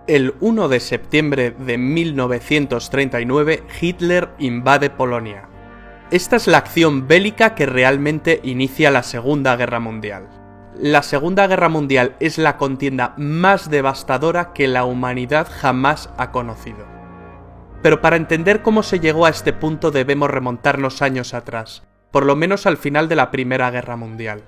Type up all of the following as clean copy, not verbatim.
El 1 de septiembre de 1939, Hitler invade Polonia. Esta es la acción bélica que realmente inicia la Segunda Guerra Mundial. La Segunda Guerra Mundial es la contienda más devastadora que la humanidad jamás ha conocido. Pero para entender cómo se llegó a este punto debemos remontarnos años atrás, por lo menos al final de la Primera Guerra Mundial.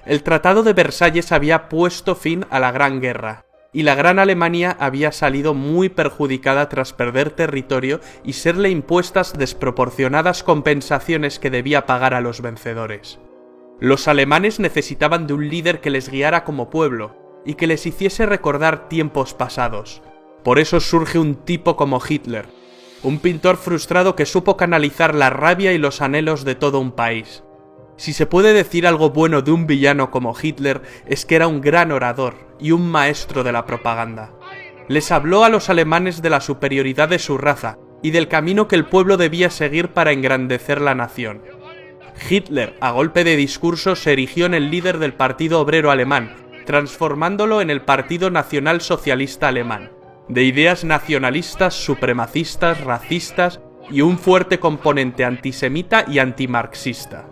El Tratado de Versalles había puesto fin a la Gran Guerra, y la Gran Alemania había salido muy perjudicada tras perder territorio y serle impuestas desproporcionadas compensaciones que debía pagar a los vencedores. Los alemanes necesitaban de un líder que les guiara como pueblo, y que les hiciese recordar tiempos pasados. Por eso surge un tipo como Hitler, un pintor frustrado que supo canalizar la rabia y los anhelos de todo un país. Si se puede decir algo bueno de un villano como Hitler, es que era un gran orador y un maestro de la propaganda. Les habló a los alemanes de la superioridad de su raza y del camino que el pueblo debía seguir para engrandecer la nación. Hitler, a golpe de discurso, se erigió en el líder del Partido Obrero Alemán, transformándolo en el Partido Nacional Socialista Alemán, de ideas nacionalistas, supremacistas, racistas y un fuerte componente antisemita y antimarxista.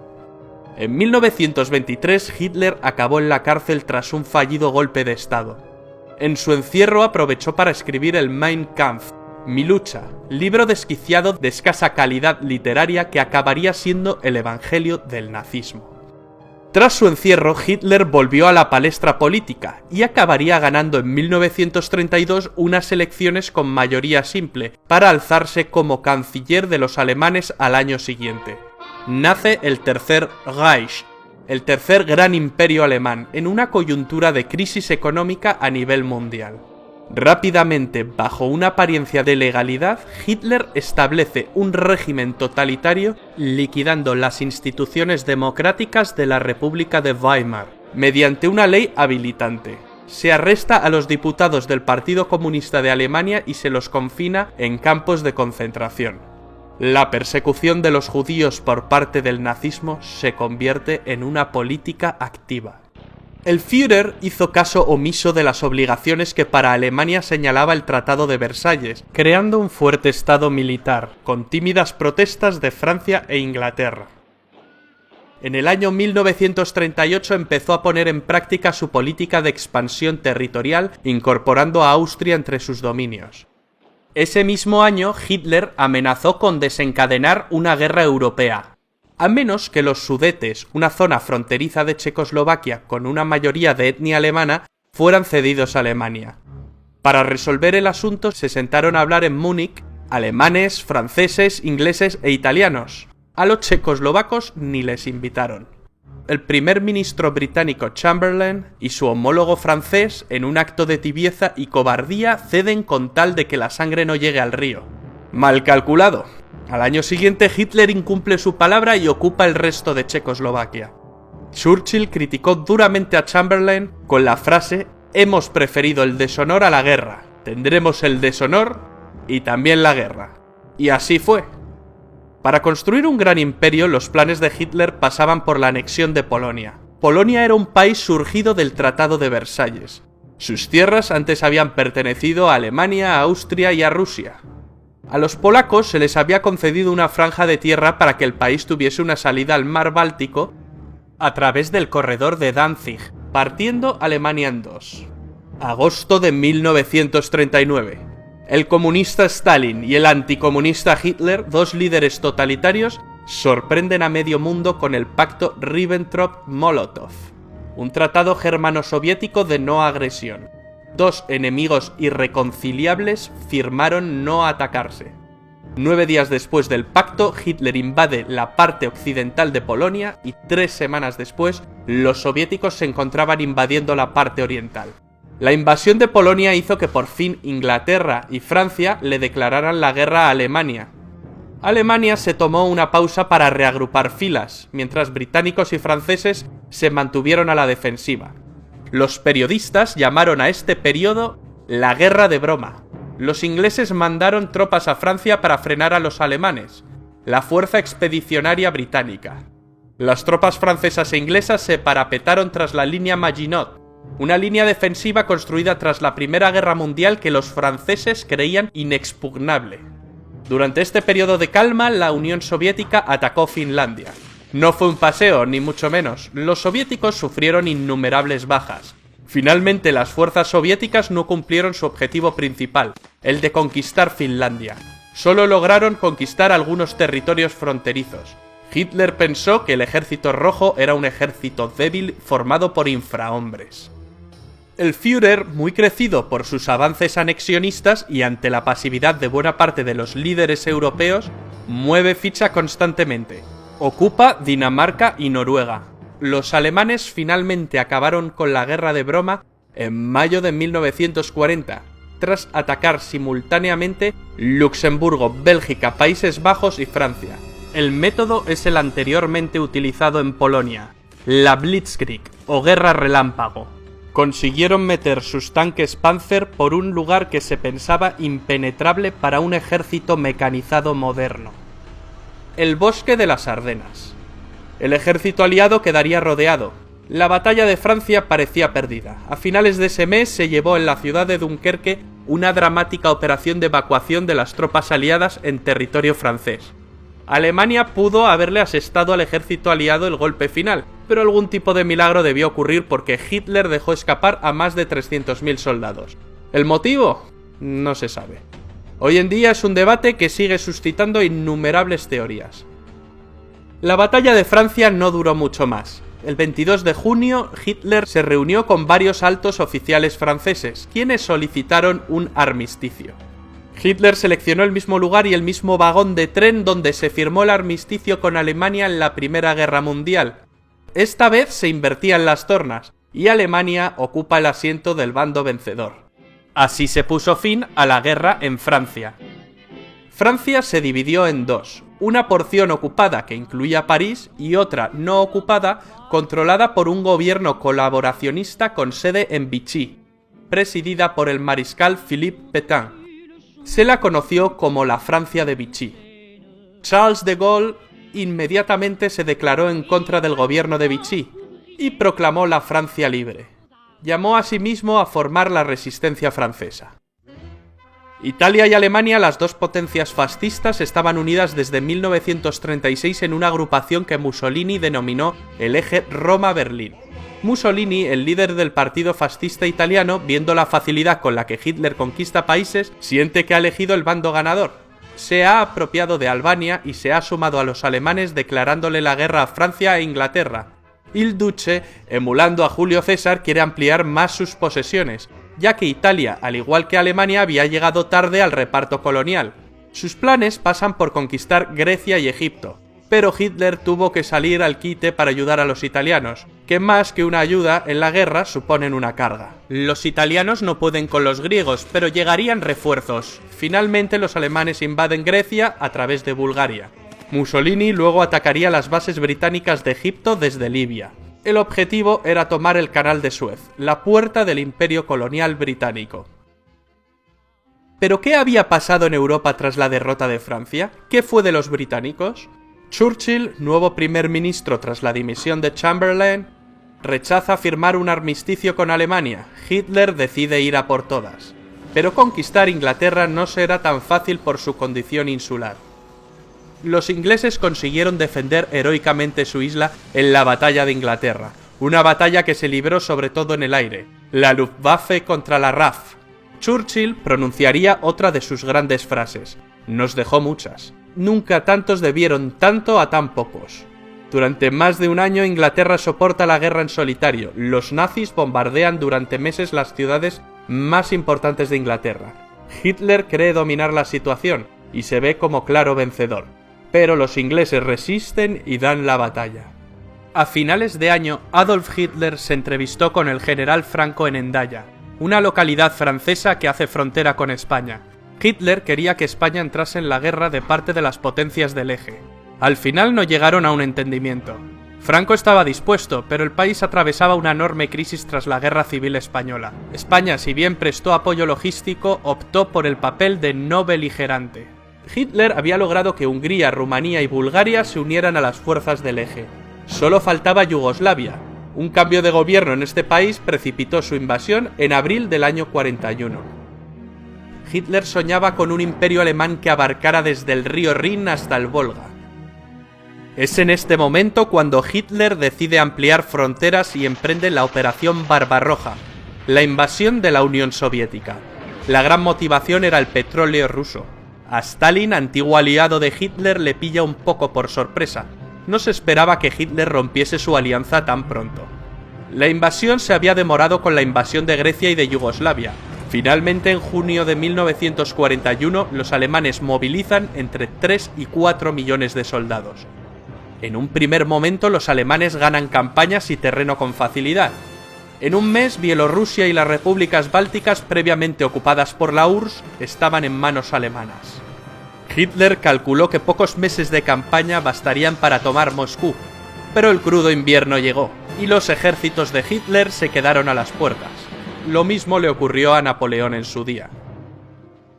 En 1923, Hitler acabó en la cárcel tras un fallido golpe de Estado. En su encierro aprovechó para escribir el Mein Kampf, Mi lucha, libro desquiciado de escasa calidad literaria que acabaría siendo el evangelio del nazismo. Tras su encierro, Hitler volvió a la palestra política y acabaría ganando en 1932 unas elecciones con mayoría simple para alzarse como canciller de los alemanes al año siguiente. Nace el Tercer Reich, el tercer gran imperio alemán, en una coyuntura de crisis económica a nivel mundial. Rápidamente, bajo una apariencia de legalidad, Hitler establece un régimen totalitario liquidando las instituciones democráticas de la República de Weimar, mediante una ley habilitante. Se arresta a los diputados del Partido Comunista de Alemania y se los confina en campos de concentración. La persecución de los judíos por parte del nazismo se convierte en una política activa. El Führer hizo caso omiso de las obligaciones que para Alemania señalaba el Tratado de Versalles, creando un fuerte estado militar, con tímidas protestas de Francia e Inglaterra. En el año 1938 empezó a poner en práctica su política de expansión territorial, incorporando a Austria entre sus dominios. Ese mismo año, Hitler amenazó con desencadenar una guerra europea, a menos que los Sudetes, una zona fronteriza de Checoslovaquia con una mayoría de etnia alemana, fueran cedidos a Alemania. Para resolver el asunto se sentaron a hablar en Múnich alemanes, franceses, ingleses e italianos. A los checoslovacos ni les invitaron. El primer ministro británico Chamberlain y su homólogo francés, en un acto de tibieza y cobardía, ceden con tal de que la sangre no llegue al río. Mal calculado. Al año siguiente Hitler incumple su palabra y ocupa el resto de Checoslovaquia. Churchill criticó duramente a Chamberlain con la frase: «Hemos preferido el deshonor a la guerra, tendremos el deshonor y también la guerra». Y así fue. Para construir un gran imperio, los planes de Hitler pasaban por la anexión de Polonia. Polonia era un país surgido del Tratado de Versalles. Sus tierras antes habían pertenecido a Alemania, a Austria y a Rusia. A los polacos se les había concedido una franja de tierra para que el país tuviese una salida al mar Báltico a través del corredor de Danzig, partiendo Alemania en dos. Agosto de 1939. El comunista Stalin y el anticomunista Hitler, dos líderes totalitarios, sorprenden a medio mundo con el pacto Ribbentrop-Molotov, un tratado germano-soviético de no agresión. Dos enemigos irreconciliables firmaron no atacarse. 9 días después del pacto, Hitler invade la parte occidental de Polonia y 3 semanas después, los soviéticos se encontraban invadiendo la parte oriental. La invasión de Polonia hizo que por fin Inglaterra y Francia le declararan la guerra a Alemania. Alemania se tomó una pausa para reagrupar filas, mientras británicos y franceses se mantuvieron a la defensiva. Los periodistas llamaron a este periodo la Guerra de Broma. Los ingleses mandaron tropas a Francia para frenar a los alemanes, la Fuerza Expedicionaria Británica. Las tropas francesas e inglesas se parapetaron tras la línea Maginot, una línea defensiva construida tras la Primera Guerra Mundial que los franceses creían inexpugnable. Durante este periodo de calma, la Unión Soviética atacó Finlandia. No fue un paseo, ni mucho menos. Los soviéticos sufrieron innumerables bajas. Finalmente, las fuerzas soviéticas no cumplieron su objetivo principal, el de conquistar Finlandia. Solo lograron conquistar algunos territorios fronterizos. Hitler pensó que el Ejército Rojo era un ejército débil formado por infrahombres. El Führer, muy crecido por sus avances anexionistas y ante la pasividad de buena parte de los líderes europeos, mueve ficha constantemente. Ocupa Dinamarca y Noruega. Los alemanes finalmente acabaron con la guerra de broma en mayo de 1940, tras atacar simultáneamente Luxemburgo, Bélgica, Países Bajos y Francia. El método es el anteriormente utilizado en Polonia, la Blitzkrieg o Guerra Relámpago. Consiguieron meter sus tanques Panzer por un lugar que se pensaba impenetrable para un ejército mecanizado moderno. El bosque de las Ardenas. El ejército aliado quedaría rodeado. La batalla de Francia parecía perdida. A finales de ese mes se llevó en la ciudad de Dunkerque una dramática operación de evacuación de las tropas aliadas en territorio francés. Alemania pudo haberle asestado al ejército aliado el golpe final, pero algún tipo de milagro debió ocurrir porque Hitler dejó escapar a más de 300.000 soldados. ¿El motivo? No se sabe. Hoy en día es un debate que sigue suscitando innumerables teorías. La batalla de Francia no duró mucho más. El 22 de junio, Hitler se reunió con varios altos oficiales franceses, quienes solicitaron un armisticio. Hitler seleccionó el mismo lugar y el mismo vagón de tren donde se firmó el armisticio con Alemania en la Primera Guerra Mundial. Esta vez se invertían las tornas, y Alemania ocupa el asiento del bando vencedor. Así se puso fin a la guerra en Francia. Francia se dividió en dos, una porción ocupada que incluía París y otra no ocupada controlada por un gobierno colaboracionista con sede en Vichy, presidida por el mariscal Philippe Pétain. Se la conoció como la Francia de Vichy. Charles de Gaulle inmediatamente se declaró en contra del gobierno de Vichy y proclamó la Francia libre. Llamó a sí mismo a formar la resistencia francesa. Italia y Alemania, las dos potencias fascistas, estaban unidas desde 1936 en una agrupación que Mussolini denominó el eje Roma-Berlín. Mussolini, el líder del partido fascista italiano, viendo la facilidad con la que Hitler conquista países, siente que ha elegido el bando ganador. Se ha apropiado de Albania y se ha sumado a los alemanes declarándole la guerra a Francia e Inglaterra. Il Duce, emulando a Julio César, quiere ampliar más sus posesiones, ya que Italia, al igual que Alemania, había llegado tarde al reparto colonial. Sus planes pasan por conquistar Grecia y Egipto, pero Hitler tuvo que salir al quite para ayudar a los italianos, que más que una ayuda en la guerra suponen una carga. Los italianos no pueden con los griegos, pero llegarían refuerzos. Finalmente los alemanes invaden Grecia a través de Bulgaria. Mussolini luego atacaría las bases británicas de Egipto desde Libia. El objetivo era tomar el Canal de Suez, la puerta del imperio colonial británico. ¿Pero qué había pasado en Europa tras la derrota de Francia? ¿Qué fue de los británicos? Churchill, nuevo primer ministro tras la dimisión de Chamberlain, rechaza firmar un armisticio con Alemania. Hitler decide ir a por todas. Pero conquistar Inglaterra no será tan fácil por su condición insular. Los ingleses consiguieron defender heroicamente su isla en la batalla de Inglaterra, una batalla que se libró sobre todo en el aire, la Luftwaffe contra la RAF. Churchill pronunciaría otra de sus grandes frases: "Nos dejó muchas. Nunca tantos debieron tanto a tan pocos". Durante más de un año Inglaterra soporta la guerra en solitario. Los nazis bombardean durante meses las ciudades más importantes de Inglaterra. Hitler cree dominar la situación y se ve como claro vencedor, pero los ingleses resisten y dan la batalla. A finales de año, Adolf Hitler se entrevistó con el general Franco en Hendaya, una localidad francesa que hace frontera con España. Hitler quería que España entrase en la guerra de parte de las potencias del eje. Al final no llegaron a un entendimiento. Franco estaba dispuesto, pero el país atravesaba una enorme crisis tras la Guerra Civil Española. España, si bien prestó apoyo logístico, optó por el papel de no beligerante. Hitler había logrado que Hungría, Rumanía y Bulgaria se unieran a las fuerzas del eje. Solo faltaba Yugoslavia, Un cambio de gobierno en este país precipitó su invasión en abril del año 41. Hitler soñaba con un imperio alemán que abarcara desde el río Rin hasta el Volga. Es en este momento cuando Hitler decide ampliar fronteras y emprende la Operación Barbarroja, la invasión de la Unión Soviética. La gran motivación era el petróleo ruso. A Stalin, antiguo aliado de Hitler, le pilla un poco por sorpresa. No se esperaba que Hitler rompiese su alianza tan pronto. La invasión se había demorado con la invasión de Grecia y de Yugoslavia. Finalmente, en junio de 1941, los alemanes movilizan entre 3 y 4 millones de soldados. En un primer momento, los alemanes ganan campañas y terreno con facilidad. En un mes, Bielorrusia y las repúblicas bálticas previamente ocupadas por la URSS estaban en manos alemanas. Hitler calculó que pocos meses de campaña bastarían para tomar Moscú, pero el crudo invierno llegó, y los ejércitos de Hitler se quedaron a las puertas. Lo mismo le ocurrió a Napoleón en su día.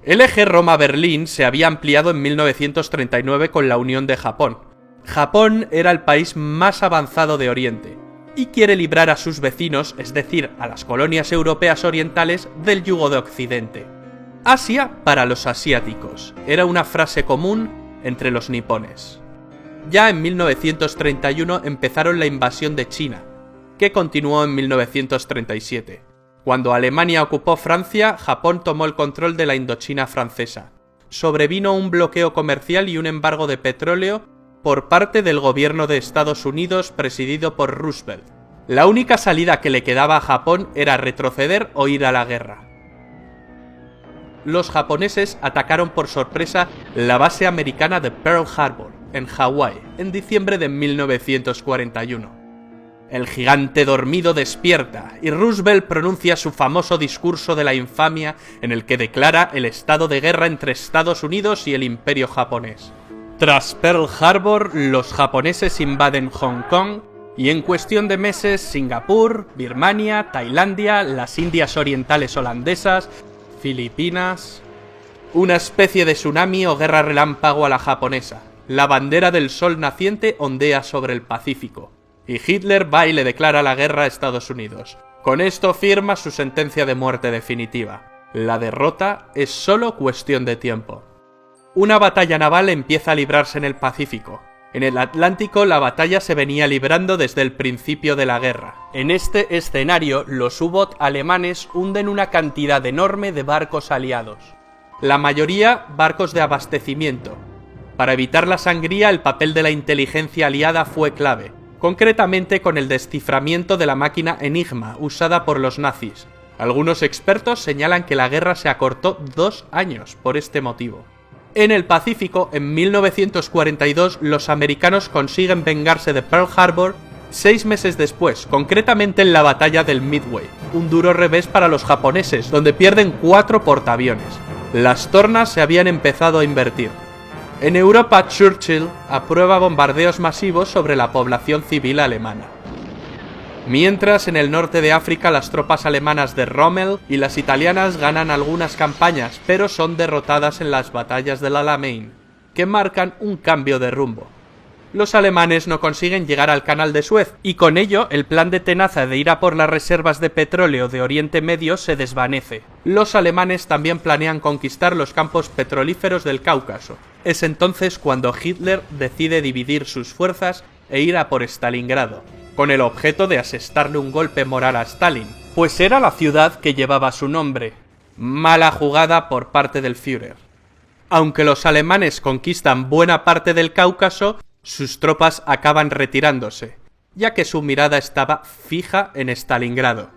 El eje Roma-Berlín se había ampliado en 1939 con la unión de Japón. Japón era el país más avanzado de Oriente, y quiere librar a sus vecinos, es decir, a las colonias europeas orientales, del yugo de Occidente. Asia para los asiáticos, era una frase común entre los nipones. Ya en 1931 empezaron la invasión de China, que continuó en 1937. Cuando Alemania ocupó Francia, Japón tomó el control de la Indochina francesa. Sobrevino un bloqueo comercial y un embargo de petróleo por parte del gobierno de Estados Unidos presidido por Roosevelt. La única salida que le quedaba a Japón era retroceder o ir a la guerra. Los japoneses atacaron por sorpresa la base americana de Pearl Harbor, en Hawái, en diciembre de 1941. El gigante dormido despierta y Roosevelt pronuncia su famoso discurso de la infamia en el que declara el estado de guerra entre Estados Unidos y el Imperio japonés. Tras Pearl Harbor, los japoneses invaden Hong Kong y en cuestión de meses Singapur, Birmania, Tailandia, las Indias Orientales holandesas, Filipinas... Una especie de tsunami o guerra relámpago a la japonesa. La bandera del sol naciente ondea sobre el Pacífico, y Hitler va y le declara la guerra a Estados Unidos. Con esto firma su sentencia de muerte definitiva. La derrota es solo cuestión de tiempo. Una batalla naval empieza a librarse en el Pacífico. En el Atlántico la batalla se venía librando desde el principio de la guerra. En este escenario, los U-Boot alemanes hunden una cantidad enorme de barcos aliados. La mayoría barcos de abastecimiento. Para evitar la sangría, el papel de la inteligencia aliada fue clave, concretamente con el desciframiento de la máquina Enigma usada por los nazis. Algunos expertos señalan que la guerra se acortó 2 años por este motivo. En el Pacífico, en 1942, los americanos consiguen vengarse de Pearl Harbor 6 meses después, concretamente en la batalla del Midway, un duro revés para los japoneses, donde pierden 4 portaaviones. Las tornas se habían empezado a invertir. En Europa, Churchill aprueba bombardeos masivos sobre la población civil alemana. Mientras, en el norte de África, las tropas alemanas de Rommel y las italianas ganan algunas campañas, pero son derrotadas en las batallas del Alamein, que marcan un cambio de rumbo. Los alemanes no consiguen llegar al Canal de Suez, y con ello el plan de Tenaza de ir a por las reservas de petróleo de Oriente Medio se desvanece. Los alemanes también planean conquistar los campos petrolíferos del Cáucaso. Es entonces cuando Hitler decide dividir sus fuerzas e ir a por Stalingrado, con el objeto de asestarle un golpe moral a Stalin, pues era la ciudad que llevaba su nombre. Mala jugada por parte del Führer. Aunque los alemanes conquistan buena parte del Cáucaso, sus tropas acaban retirándose, ya que su mirada estaba fija en Stalingrado.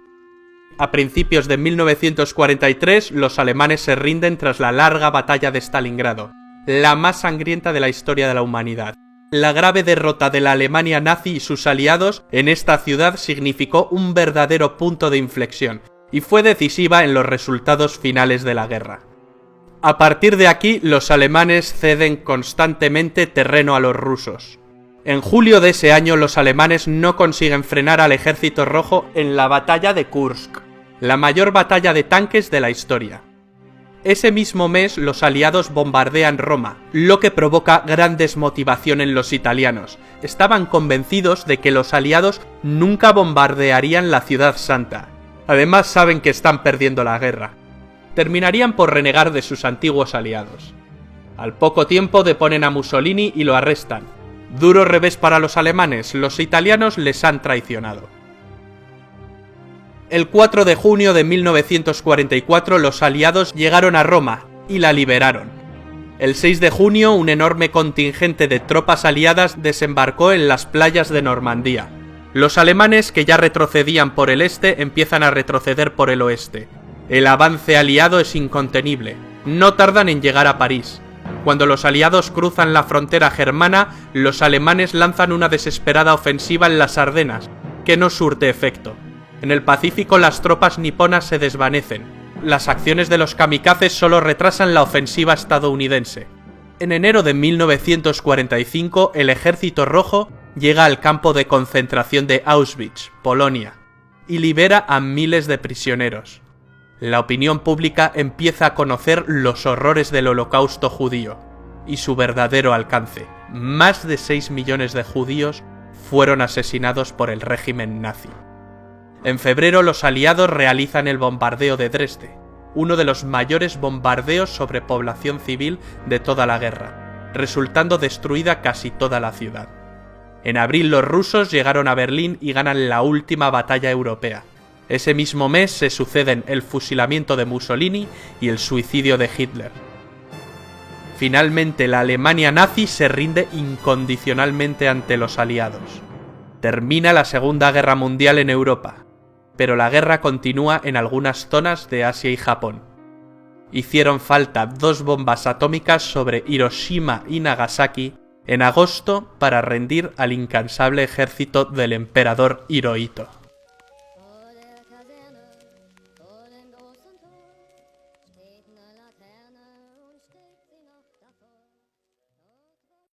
A principios de 1943, los alemanes se rinden tras la larga batalla de Stalingrado, la más sangrienta de la historia de la humanidad. La grave derrota de la Alemania nazi y sus aliados en esta ciudad significó un verdadero punto de inflexión, y fue decisiva en los resultados finales de la guerra. A partir de aquí, los alemanes ceden constantemente terreno a los rusos. En julio de ese año, los alemanes no consiguen frenar al ejército rojo en la batalla de Kursk, la mayor batalla de tanques de la historia. Ese mismo mes los aliados bombardean Roma, lo que provoca gran desmotivación en los italianos. Estaban convencidos de que los aliados nunca bombardearían la ciudad santa. Además saben que están perdiendo la guerra. Terminarían por renegar de sus antiguos aliados. Al poco tiempo deponen a Mussolini y lo arrestan. Duro revés para los alemanes, los italianos les han traicionado. El 4 de junio de 1944 los aliados llegaron a Roma y la liberaron. El 6 de junio un enorme contingente de tropas aliadas desembarcó en las playas de Normandía. Los alemanes, que ya retrocedían por el este, empiezan a retroceder por el oeste. El avance aliado es incontenible. No tardan en llegar a París. Cuando los aliados cruzan la frontera germana, los alemanes lanzan una desesperada ofensiva en las Ardenas, que no surte efecto. En el Pacífico las tropas niponas se desvanecen. Las acciones de los kamikazes solo retrasan la ofensiva estadounidense. En enero de 1945 el Ejército Rojo llega al campo de concentración de Auschwitz, Polonia, y libera a miles de prisioneros. La opinión pública empieza a conocer los horrores del Holocausto judío y su verdadero alcance. Más de 6 millones de judíos fueron asesinados por el régimen nazi. En febrero los aliados realizan el bombardeo de Dresde, uno de los mayores bombardeos sobre población civil de toda la guerra, resultando destruida casi toda la ciudad. En abril los rusos llegaron a Berlín y ganan la última batalla europea. Ese mismo mes se suceden el fusilamiento de Mussolini y el suicidio de Hitler. Finalmente la Alemania nazi se rinde incondicionalmente ante los aliados. Termina la Segunda Guerra Mundial en Europa, pero la guerra continúa en algunas zonas de Asia y Japón. Hicieron falta 2 bombas atómicas sobre Hiroshima y Nagasaki en agosto para rendir al incansable ejército del emperador Hirohito.